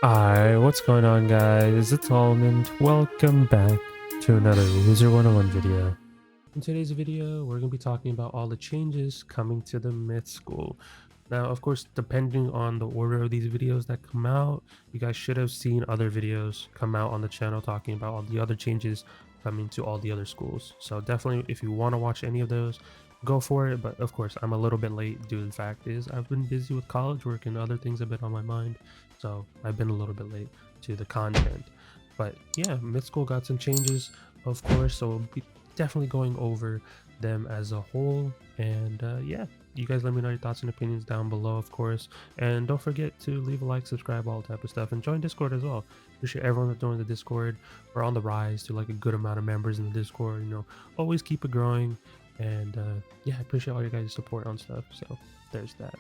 Hi, what's going on guys? It's Almond. Welcome back to another Wizard101 video. In today's video, we're going to be talking about all the changes coming to the Myth School. Now, of course, depending on the order of these videos that come out, you guys should have seen other videos come out on the channel talking about all the other changes coming to all the other schools. So definitely, if you want to watch any of those, go for it. But of course, I'm a little bit late due to the fact is I've been busy with college work and other things have been on my mind. So I've been a little bit late to the content. But yeah, Myth School got some changes, of course. So we'll be definitely going over them as a whole. And yeah, you guys let me know your thoughts and opinions down below, of course. And don't forget to leave a like, subscribe, all type of stuff, and join Discord as well. Appreciate everyone that's joining the Discord. We're on the rise to like a good amount of members in the Discord. Always keep it growing. And yeah, I appreciate all your guys' support on stuff. So there's that.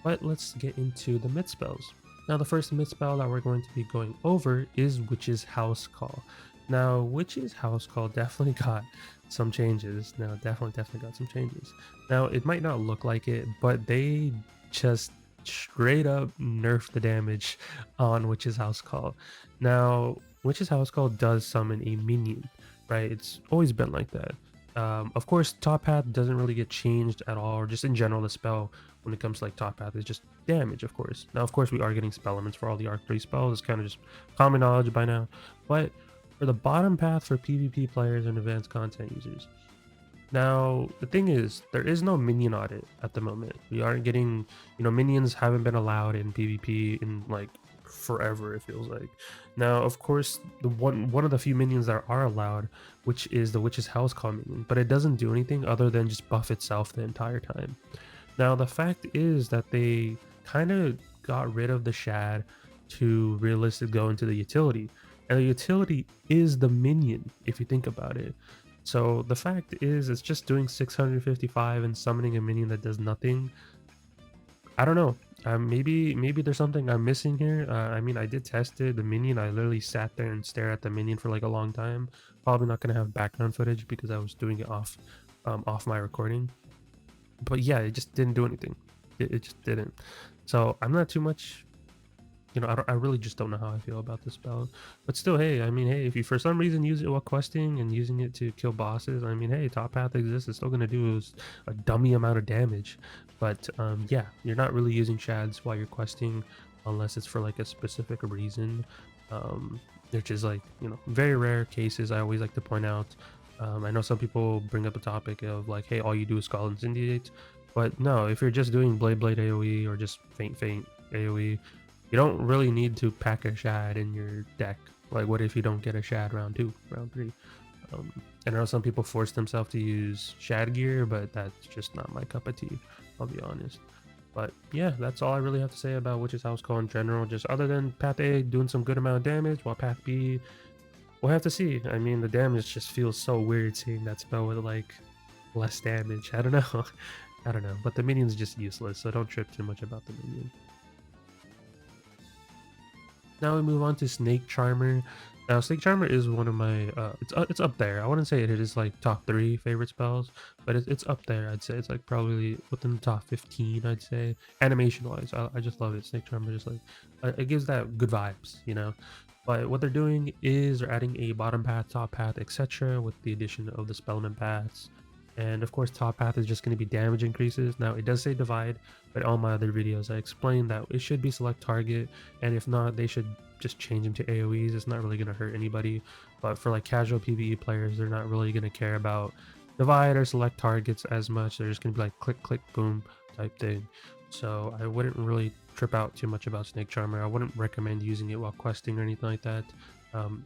But let's get into the myth spells. Now, the first myth spell that we're going to be going over is Witch's House Call. Now, Witch's House Call definitely got some changes. Definitely got some changes. Now, it might not look like it, but they just straight up nerfed the damage on Witch's House Call. Now, Witch's House Call does summon a minion, right? It's always been like that. Of course, top path doesn't really get changed at all, or just in general, the spell when it comes to like top path is just damage, of course. Now, of course, we are getting spell elements for all the Arc 3 spells. It's kind of just common knowledge by now. But for the bottom path for PvP players and advanced content users. Now, the thing is, there is no minion audit at the moment. We aren't getting, minions haven't been allowed in PvP in like forever, it feels like. Now, of course, the one of the few minions that are allowed, which is the Witch's House Call minion, but it doesn't do anything other than just buff itself the entire time. Now, the fact is that they kind of got rid of the shad to realistically go into the utility. And the utility is the minion, if you think about it. So the fact is, it's just doing 655 and summoning a minion that does nothing. I don't know. Maybe there's something I'm missing here. I mean, I did test it. The minion, I literally sat there and stared at the minion for like a long time. Probably not gonna have background footage because I was doing it off my recording. But yeah, it just didn't do anything. It just didn't. So I'm not too much. I really just don't know how I feel about this spell. But still, hey, I mean, hey, if you for some reason use it while questing and using it to kill bosses, I mean, hey, top path exists. It's still gonna do a dummy amount of damage. But yeah, you're not really using shads while you're questing unless it's for like a specific reason. Which is like, very rare cases. I always like to point out. I know some people bring up the topic of like, hey, all you do is call incendiate, but no, if you're just doing blade AoE or just faint AoE, you don't really need to pack a shad in your deck. Like, what if you don't get a shad round 2, round 3? I know some people force themselves to use shad gear, but that's just not my cup of tea, I'll be honest. But yeah, that's all I really have to say about Witch's House Call in general. Just other than Path A doing some good amount of damage, while Path B, we'll have to see. I mean, the damage just feels so weird seeing that spell with like less damage. I don't know. I don't know. But the minion's just useless, so don't trip too much about the minion. Now we move on to Snake Charmer. Now Snake Charmer is one of my it's up there. I wouldn't say it is like top 3 favorite spells, but it's up there. I'd say it's like probably within the top 15. I'd say animation wise, I just love it. Snake Charmer just like it gives that good vibes. But what they're doing is they're adding a bottom path, top path, etc. with the addition of the spellman paths. And of course, top path is just going to be damage increases. Now it does say divide, but all my other videos I explained that it should be select target, and if not, they should just change them to AoEs. It's not really going to hurt anybody. But for like casual PvE players, they're not really going to care about divide or select targets as much. They're just going to be like click, click, boom type thing. So I wouldn't really trip out too much about Snake Charmer. I wouldn't recommend using it while questing or anything like that.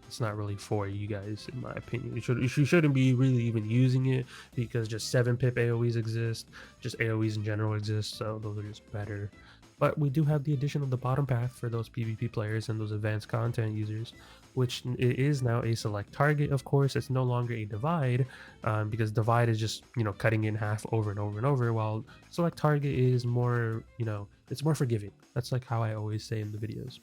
It's not really for you guys, in my opinion. You shouldn't be really even using it because just 7-pip AoEs exist, just AoEs in general exist, so those are just better. But we do have the addition of the bottom path for those PvP players and those advanced content users, which it is now a select target. Of course, it's no longer a divide, because divide is just cutting in half over and over and over, while select target is more it's more forgiving. That's like how I always say in the videos.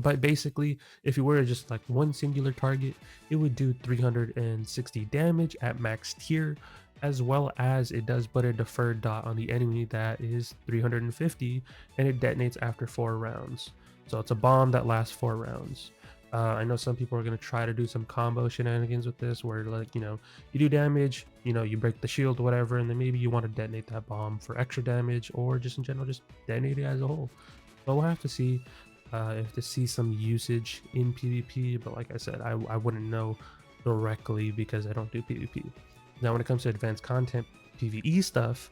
But basically, if you were just like one singular target, it would do 360 damage at max tier, as well as it does put a deferred dot on the enemy that is 350, and it detonates after 4 rounds. So it's a bomb that lasts 4 rounds. I know some people are going to try to do some combo shenanigans with this where, like, you do damage, you break the shield, whatever, and then maybe you want to detonate that bomb for extra damage, or just in general, just detonate it as a whole. But we'll have to see if to see some usage in PvP. But like I said, I wouldn't know directly because I don't do PvP. Now, when it comes to advanced content PvE stuff,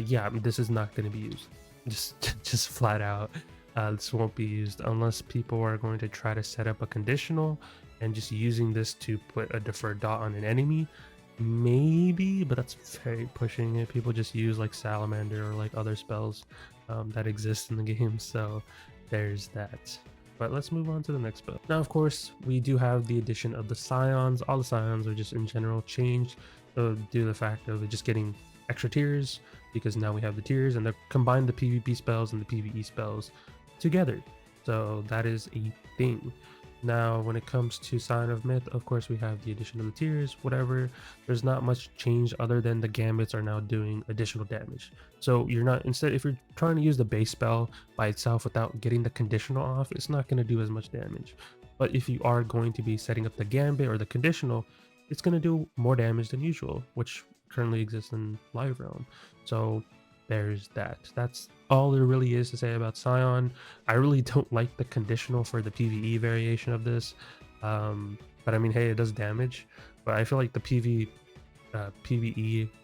yeah, I mean, this is not going to be used. Just flat out. This won't be used unless people are going to try to set up a conditional and just using this to put a deferred dot on an enemy. Maybe, but that's very pushing it. People just use like salamander or like other spells that exist in the game. So there's that. But let's move on to the next spell. Now, of course, we do have the addition of the Scions. All the Scions are just in general changed due to the fact of it just getting extra tiers, because now we have the tiers and they've combined the PvP spells and the PvE spells together. So that is a thing. Now, when it comes to Scion of Myth, of course, we have the addition of the tiers, whatever. There's not much change other than the gambits are now doing additional damage. So you're not, instead, if you're trying to use the base spell by itself without getting the conditional off, it's not going to do as much damage. But if you are going to be setting up the gambit or the conditional, it's going to do more damage than usual, which currently exists in Live Realm. So there's that. That's all there really is to say about Scion. I really don't like the conditional for the PvE variation of this, but I mean, hey, it does damage. But I feel like the PvE,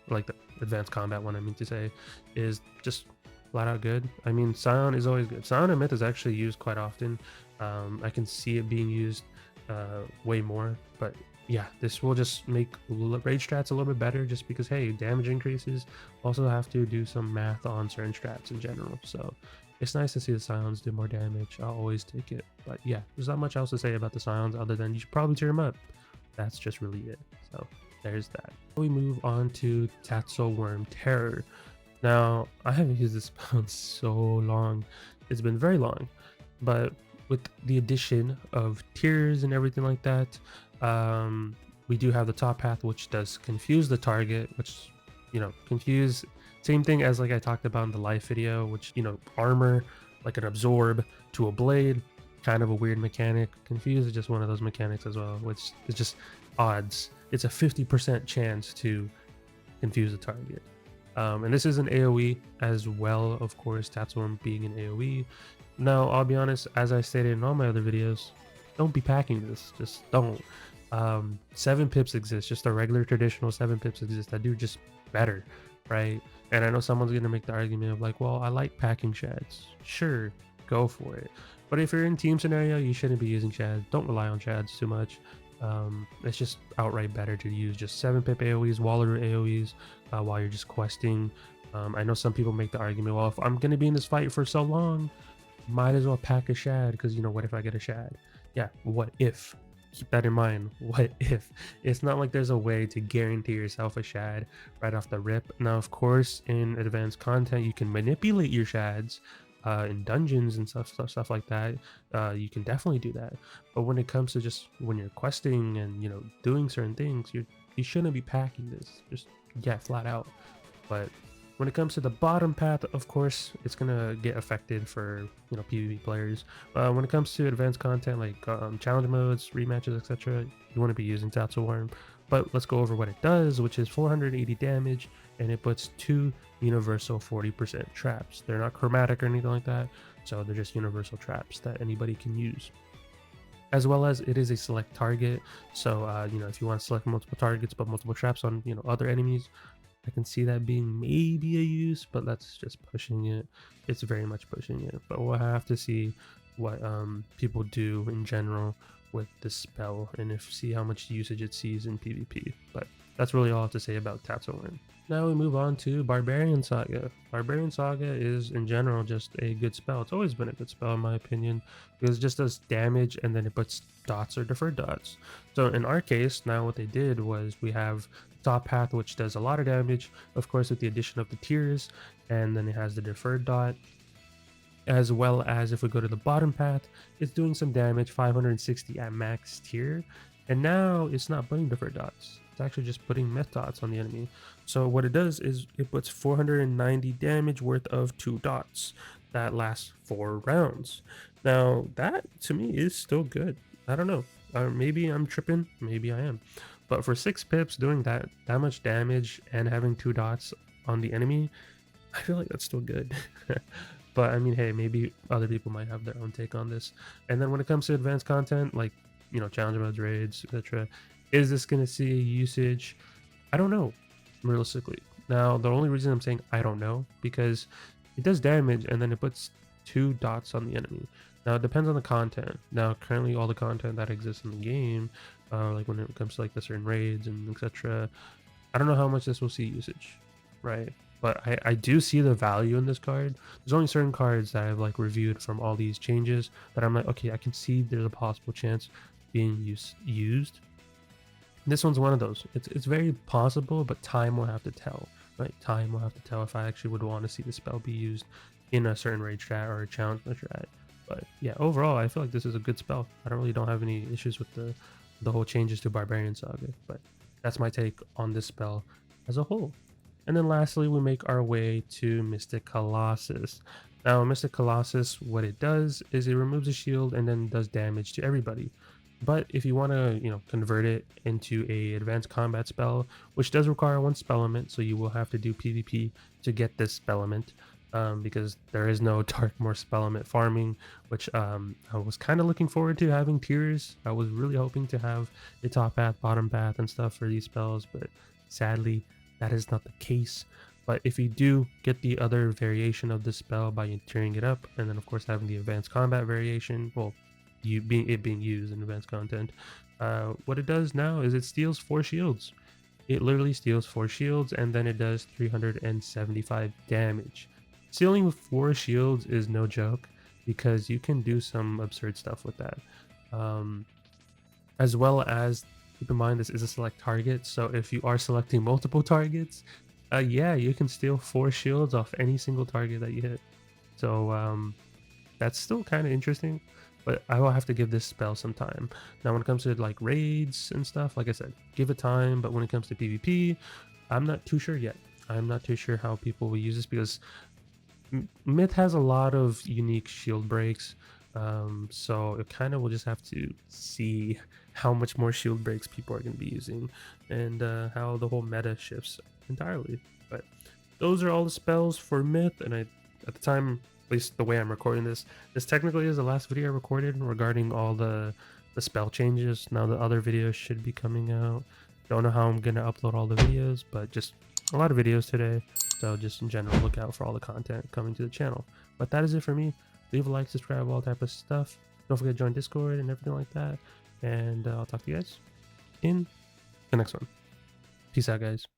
like the advanced combat one, I mean to say, is just flat out good. I mean, Scion is always good. Scion of Myth is actually used quite often. I can see it being used way more, but yeah, this will just make rage strats a little bit better, just because, hey, damage increases. Also have to do some math on certain strats in general, so it's nice to see the Scions do more damage. I'll always take it. But yeah, there's not much else to say about the Scions other than you should probably tear them up. That's just really it. So there's that. We move on to Tatelworm Terror. Now, I haven't used this spell in so long. It's been very long, but with the addition of tiers and everything like that, we do have the top path, which does confuse the target, which, confuse, same thing as like I talked about in the live video, which, armor, like an absorb to a blade, kind of a weird mechanic. Confuse is just one of those mechanics as well, which is just odds. It's a 50% chance to confuse the target. And this is an AoE as well, of course, Tatelworm being an AoE. Now, I'll be honest, as I stated in all my other videos, don't be packing this. Just don't. 7 pips exist, just a regular traditional 7 pips exist that do just better, right? And I know someone's gonna make the argument of like, well, I like packing shads. Sure, go for it. But if you're in team scenario, you shouldn't be using shads. Don't rely on shads too much. It's just outright better to use just 7 pip AoEs, Waller AoEs while you're just questing. I know some people make the argument, well, if I'm gonna be in this fight for so long, might as well pack a shad, because what if I get a shad? Yeah, what if? Keep that in mind. What if? It's not like there's a way to guarantee yourself a shad right off the rip. Now, of course, in advanced content, you can manipulate your shads in dungeons and stuff like that. You can definitely do that. But when it comes to just when you're questing and doing certain things, you shouldn't be packing this. Just flat out. But when it comes to the bottom path, of course, it's gonna get affected for PvP players. When it comes to advanced content like challenge modes, rematches, etc., you want to be using Tatelworm. But let's go over what it does, which is 480 damage, and it puts 2 universal 40% traps. They're not chromatic or anything like that, so they're just universal traps that anybody can use. As well as it is a select target, so if you want to select multiple targets but multiple traps on other enemies, I can see that being maybe a use, but that's just pushing it. It's very much pushing it, but we'll have to see what people do in general with this spell and see how much usage it sees in PvP. But that's really all I have to say about Tatelworm. Now we move on to Barbarian Saga. Barbarian Saga is in general just a good spell. It's always been a good spell in my opinion, because it just does damage and then it puts dots or deferred dots. So in our case, now what they did was we have top path, which does a lot of damage, of course, with the addition of the tiers, and then it has the deferred dot, as well as if we go to the bottom path, it's doing some damage, 560 at max tier, and now it's not putting deferred dots. It's actually just putting myth dots on the enemy. So what it does is it puts 490 damage worth of 2 dots that lasts 4 rounds. Now that to me is still good. I don't know. Maybe I'm tripping. Maybe I am. But for 6 pips, doing that much damage and having 2 dots on the enemy, I feel like that's still good. But I mean, hey, maybe other people might have their own take on this. And then when it comes to advanced content, like challenge modes, raids, etc., is this gonna see usage? I don't know, realistically. Now, the only reason I'm saying I don't know because it does damage and then it puts 2 dots on the enemy. Now, it depends on the content. Now, currently, all the content that exists in the game, like when it comes to like the certain raids and etc., I don't know how much this will see usage, right? But I do see the value in this card. There's only certain cards that I've like reviewed from all these changes that I'm like, okay, I can see there's a possible chance being used. This one's one of those. It's very possible, but time will have to tell, right? Time will have to tell if I actually would want to see the spell be used in a certain raid strat or a challenge strat. But yeah, overall, I feel like this is a good spell. I don't have any issues with the whole changes to Barbarian Saga, but that's my take on this spell as a whole. And then lastly, we make our way to Mystic Colossus. Now, Mystic Colossus, what it does is it removes a shield and then does damage to everybody. But if you want to, convert it into a advanced combat spell, which does require 1 spell element, so you will have to do PvP to get this spell element, because there is no Darkmoor spell element farming, which I was kind of looking forward to having tiers. I was really hoping to have a top path, bottom path, and stuff for these spells, but sadly, that is not the case. But if you do get the other variation of the spell by tiering it up, and then of course having the advanced combat variation, well, it being used in advanced content, what it does now is it steals 4 shields. It literally steals 4 shields, and then it does 375 damage. Stealing 4 shields is no joke because you can do some absurd stuff with that. As well as keep in mind this is a select target, so if you are selecting multiple targets, yeah, you can steal 4 shields off any single target that you hit. So that's still kind of interesting, but I will have to give this spell some time. Now, when it comes to like raids and stuff, like I said, give it time. But when it comes to PvP, I'm not too sure yet. I'm not too sure how people will use this because Myth has a lot of unique shield breaks. So it kind of will just have to see how much more shield breaks people are going to be using and how the whole meta shifts entirely. But those are all the spells for Myth, and at the time, at least the way I'm recording this technically is the last video I recorded regarding all the spell changes. Now the other videos should be coming out. Don't know how I'm gonna upload all the videos, but just a lot of videos today. So just in general, look out for all the content coming to the channel. But that is it for me. Leave a like, subscribe, all type of stuff. Don't forget to join Discord and everything like that. And I'll talk to you guys in the next one. Peace out, guys.